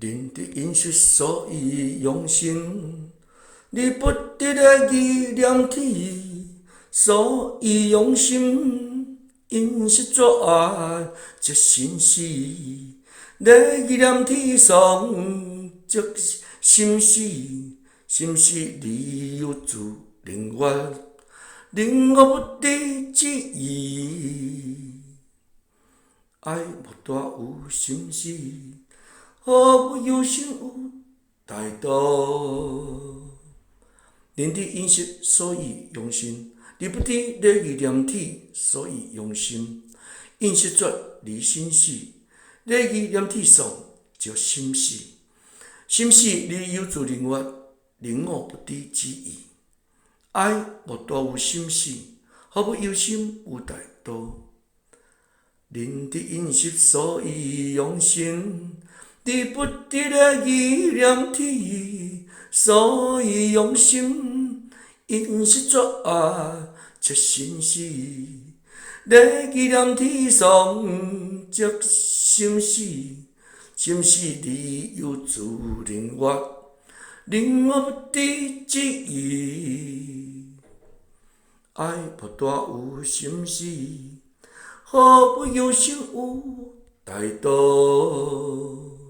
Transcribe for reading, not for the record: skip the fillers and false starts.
人的饮食，所以用心；你不得的意念体，所以用心。饮食作爱，即心事；你意念体上，即心事。心事理有自灵活，灵活不得之意。爱无大有心事，何不有心有态度？人的饮食，所以用心；你不知你意念体，所以用心。饮食绝离心事，你意念体上就心事。心事理有自灵活，灵活不知之意。爱无大有心事，何不有心有态度？人的饮食，所以用心；你不知的意念体，所以用心。饮食作爱，即心事；你意念体上，即心事。心事理有自灵活，灵活不知之意。爱无大有心事，何不有心有态度？